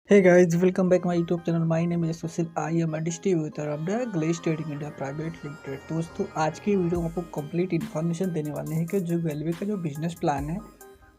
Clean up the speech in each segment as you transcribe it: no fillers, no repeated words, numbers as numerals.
Hey guys, welcome back my YouTube channel. My name is Sushil. I am a distributor of the glaze trading India private limited. दोस्तों, आज की video में आपको complete information देने वाले हैं कि जो रेलवे का जो बिजनेस प्लान है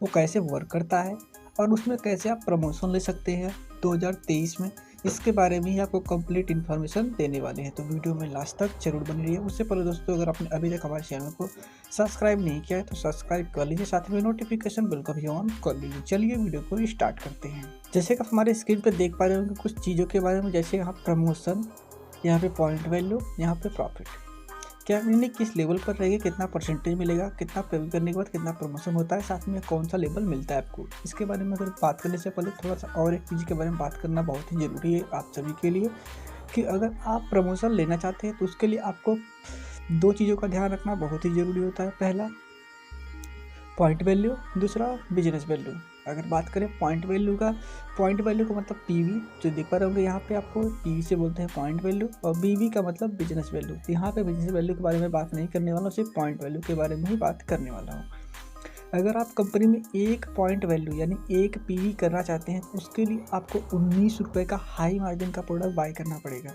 वो कैसे वर्क करता है और उसमें कैसे आप प्रमोशन ले सकते हैं 2023 में। इसके बारे में ही आपको कंप्लीट इन्फॉर्मेशन देने वाले हैं, तो वीडियो में लास्ट तक जरूर बनी रहिए। उससे पहले दोस्तों, अगर आपने अभी तक हमारे चैनल को सब्सक्राइब नहीं किया है तो सब्सक्राइब कर लीजिए, साथ में नोटिफिकेशन बिल को भी ऑन कर लीजिए। चलिए वीडियो को स्टार्ट करते हैं। जैसे कि आप हमारे स्क्रीन पर देख पा रहे होंगे कुछ चीज़ों के बारे में, जैसे यहाँ प्रमोशन, यहाँ पे पॉइंट वैल्यू, यहाँ पे प्रॉफिट। क्या यानी किस लेवल पर रहेगा, कितना परसेंटेज मिलेगा, कितना पेमेंट करने के बाद कितना प्रमोशन होता है, साथ में कौन सा लेवल मिलता है आपको। इसके बारे में अगर बात करने से पहले थोड़ा सा और एक चीज़ के बारे में बात करना बहुत ही ज़रूरी है आप सभी के लिए, कि अगर आप प्रमोशन लेना चाहते हैं तो उसके लिए आपको दो चीज़ों का ध्यान रखना बहुत ही ज़रूरी होता है। पहला पॉइंट वैल्यू, दूसरा बिजनेस वैल्यू। अगर बात करें पॉइंट वैल्यू का मतलब पीवी, जो देख पा रहे होंगे यहाँ पे आपको पीवी से बोलते हैं पॉइंट वैल्यू, और बीवी का मतलब बिजनेस वैल्यू। तो यहाँ पे बिजनेस वैल्यू के बारे में बात नहीं करने वाला हूँ, सिर्फ पॉइंट वैल्यू के बारे में ही बात करने वाला हूँ। अगर आप कंपनी में एक पॉइंट वैल्यू यानी एक पीवी करना चाहते हैं तो उसके लिए आपको 19 रुपये का हाई मार्जिन का प्रोडक्ट बाय करना पड़ेगा।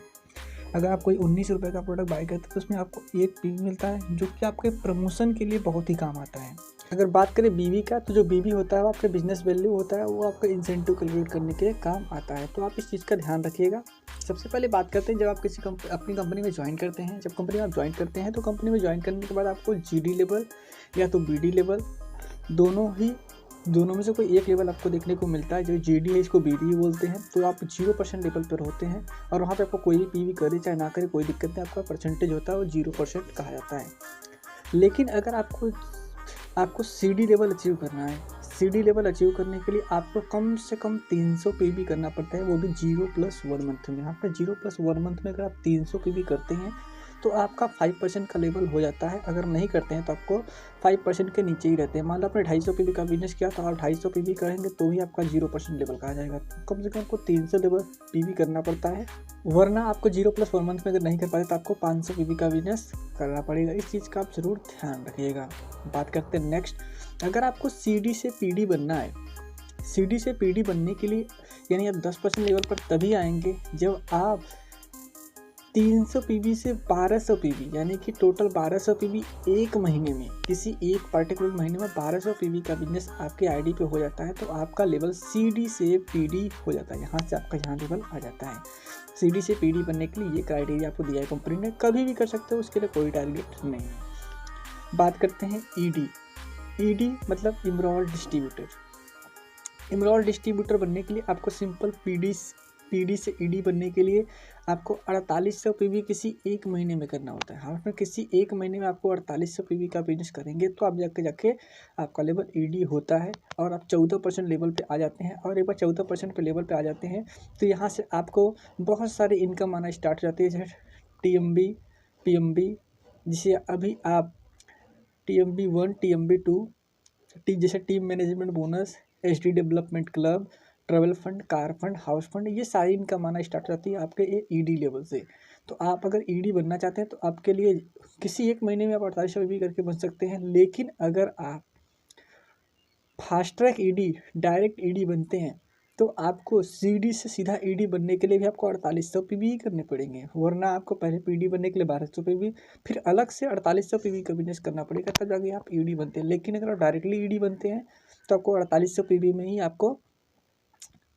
अगर आप कोई 19 रुपये का प्रोडक्ट बाय करते हैं तो उसमें आपको एक पीवी मिलता है, जो कि आपके प्रमोशन के लिए बहुत ही काम आता है। अगर बात करें बीवी का, तो जो बीवी होता है वो आपका बिजनेस वैल्यू होता है, वो आपका इंसेंटिव कैलकुलेट करने के लिए काम आता है। तो आप इस चीज़ का ध्यान रखिएगा। सबसे पहले बात करते हैं, जब आप किसी अपनी कंपनी में ज्वाइन करते हैं, जब कंपनी में आप ज्वाइन करते हैं तो कंपनी में ज्वाइन करने के बाद आपको जीडी लेवल या तो बीडी लेवल, दोनों में से कोई एक लेवल आपको देखने को मिलता है। जो जीडी है इसको बीडी बोलते हैं। तो आप 0% लेवल पर होते हैं और वहाँ पे आपको कोई भी पीवी करे चाहे ना करे कोई दिक्कत नहीं, आपका परसेंटेज होता है वो 0% कहा जाता है। लेकिन अगर आपको सीडी लेवल अचीव करना है, सीडी लेवल अचीव करने के लिए आपको कम से कम 300 पीवी करना पड़ता है, वो भी 0+1 मंथ में। यहाँ पर 0+1 मंथ में अगर आप 300 पीवी करते हैं तो आपका 5% का लेवल हो जाता है। अगर नहीं करते हैं तो आपको 5% के नीचे ही रहते हैं। मान लो आपने 250 पीवी का बिजनेस किया तो आप 250 पीवी करेंगे तो ही आपका 0% लेवल का आ जाएगा। तो कम से कम आपको 300 लेवल पीवी करना पड़ता है, वरना आपको 0+1 मंथ में अगर नहीं कर पाते तो आपको 500 पीवी का बिजनेस करना पड़ेगा। इस चीज़ का आप ज़रूर ध्यान रखिएगा। बात करते हैं नेक्स्ट। अगर आपको सीडी से पीडी बनना है, सीडी से पीडी बनने के लिए यानी आप 10% लेवल पर तभी आएंगे जब आप 300 पीवी से 1200 पीवी यानी कि टोटल 1200 पीवी एक महीने में, किसी एक पर्टिकुलर महीने में 1200 पीवी का बिजनेस आपके आईडी पे हो जाता है तो आपका लेवल सीडी से पीडी हो जाता है। यहाँ से आपका यहाँ लेवल आ जाता है। सीडी से पीडी बनने के लिए ये क्राइटेरिया आपको दिया है कंपनी ने, कभी भी कर सकते हो, उसके लिए कोई टारगेट नहीं है। बात करते हैं ईडी। ईडी मतलब इमरॉल डिस्ट्रीब्यूटर। इमरॉल डिस्ट्रीब्यूटर बनने के लिए आपको सिंपल पीडी से ईडी बनने के लिए आपको 4800 पीवी किसी एक महीने में करना होता है। हाँ, किसी एक महीने में आपको 4800 पीवी का बिजनेस करेंगे तो आप जाके आपका लेवल ईडी होता है और आप 14% लेवल पे आ जाते हैं। और एक बार 14% पे लेवल पे आ जाते हैं तो यहाँ से आपको बहुत सारी इनकम आना स्टार्ट हो जाती है, जैसे टीएमबी, पीएमबी, जिसे अभी आप टीएमबी 1, टीएमबी 2, जैसे team management bonus, HD development club, travel fund, car fund, house fund, ये सारी इनकम आना स्टार्ट हो जाती है आपके ये ईडी लेवल से। तो आप अगर ईडी बनना चाहते हैं तो आपके लिए किसी एक महीने में आप 4800 भी करके बन सकते हैं। लेकिन अगर आप fast track ED, direct ED बनते हैं तो आपको सीडी से सीधा ईडी बनने के लिए भी आपको 4800 पीवी ही करने पड़ेंगे, वरना आपको पहले पीडी बनने के लिए 1200 पीवी, फिर अलग से 4800 पीवी का बिजनेस करना पड़ेगा, तब जाके आप ईडी बनते हैं। लेकिन अगर आप डायरेक्टली ईडी बनते हैं तो आपको 4800 पीवी में ही आपको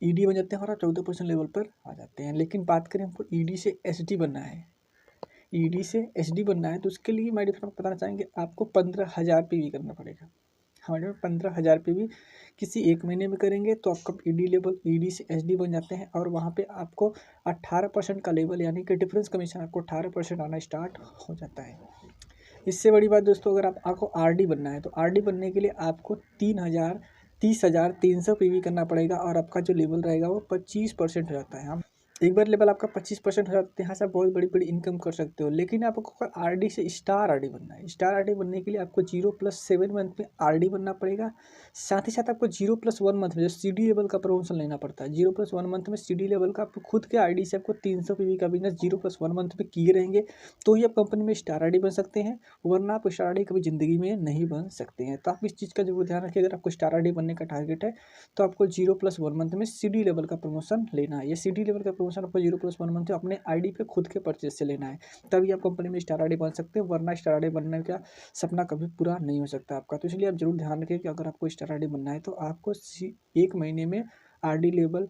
ईडी बन जाते हैं और आप 14% लेवल पर आ जाते हैं। लेकिन बात करें हमको ईडी से एसडी बनना है, ईडी से एसडी बनना है तो उसके लिए मैं डिफरेंस बताना चाहेंगे, आपको 15,000 पीवी करना पड़ेगा। हमारे 15,000 पीवी किसी एक महीने में करेंगे तो आपका ईडी लेवल ईडी से एसडी बन जाते हैं और वहाँ पे आपको 18% का लेवल यानी कि डिफरेंस कमीशन आपको 18% आना स्टार्ट हो जाता है। इससे बड़ी बात दोस्तों, अगर आपको आरडी बनना है तो आरडी बनने के लिए आपको 30,300 पीवी करना पड़ेगा और आपका जो लेवल रहेगा वो 25% हो जाता है। एक बार लेवल आपका 25% हो जाता है, यहाँ से आप बहुत बड़ी बड़ी इनकम कर सकते हो। लेकिन आपको आरडी से स्टार आरडी बनना है। स्टार आरडी बनने के लिए आपको 0+7 मंथ में आरडी बनना पड़ेगा। साथ ही साथ आपको 0+1 मंथ में जो सीडी लेवल का प्रमोशन लेना पड़ता है। 0+1 मंथ में सीडी लेवल का आपको खुद के आईडी से आपको 300 पीवी का बिजनेस 0+1 मंथ में किए रहेंगे तो ही आप कंपनी में स्टार आरडी बन सकते हैं, वरना आप स्टार आरडी कभी ज़िंदगी में नहीं बन सकते हैं। तो आप इस चीज़ का जरूर ध्यान रखिए। अगर आपको स्टार आरडी बनने का टारगेट है तो आपको 0+1 मंथ में सीडी लेवल का प्रमोशन लेना है। ये सीडी लेवल का प्रमोशन आपको 0+1 मंथ में अपने आईडी पे खुद के परचेज से लेना है, तभी आप कंपनी में स्टार आईडी बन सकते हैं, वरना स्टार आईडी बनने का सपना कभी पूरा नहीं हो सकता आपका। तो इसलिए आप जरूर ध्यान रखिए कि अगर आपको स्टार आईडी बनना है तो आपको 1 महीने में आरडी लेवल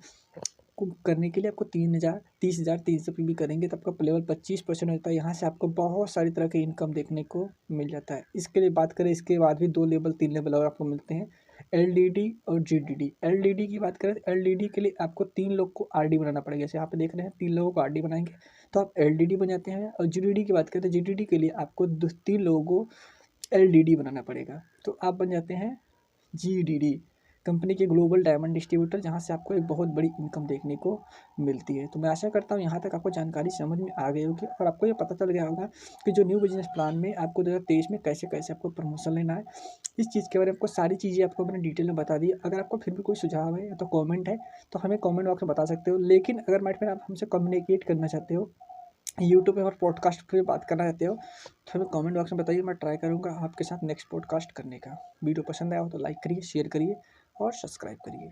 को करने के लिए आपको 30,300 पीवी करेंगे तो आपका लेवल 25% होता है। यहाँ से आपको बहुत सारी तरह की इनकम देखने को मिल जाता है। इसके लिए बात करें, इसके बाद भी 2 लेवल 3 लेवल और आपको मिलते हैं, एलडीडी और जीडीडी। एलडीडी की बात करें तो एलडीडी के लिए आपको 3 लोग को आरडी बनाना पड़ेगा। जैसे यहाँ पे देख रहे हैं 3 लोगों को आरडी बनाएंगे तो आप एलडीडी बन जाते हैं। और जीडीडी की बात करें तो जीडीडी के लिए आपको 3 लोगों को एलडीडी बनाना पड़ेगा तो आप बन जाते हैं जीडीडी, कंपनी के ग्लोबल डायमंड डिस्ट्रीब्यूटर, जहां से आपको एक बहुत बड़ी इनकम देखने को मिलती है। तो मैं आशा करता हूं यहाँ तक आपको जानकारी समझ में आ गई होगी और आपको ये पता चल गया होगा कि जो न्यू बिजनेस प्लान में आपको 2023 में कैसे कैसे आपको प्रमोशन लेना है। इस चीज़ के बारे में आपको सारी चीज़ें आपको मैंने डिटेल में बता दी। अगर आपको फिर भी कोई सुझाव है या तो कॉमेंट है तो हमें कॉमेंट बॉक्स में बता सकते हो। लेकिन अगर मैट में आप हमसे कम्युनिकेट करना चाहते हो, यूट्यूब पे और पॉडकास्ट पे बात करना चाहते हो तो हमें कमेंट बॉक्स में बताइए। मैं ट्राई करूँगा आपके साथ नेक्स्ट पॉडकास्ट करने का। वीडियो पसंद आया हो तो लाइक करिए, शेयर करिए और सब्सक्राइब करिए।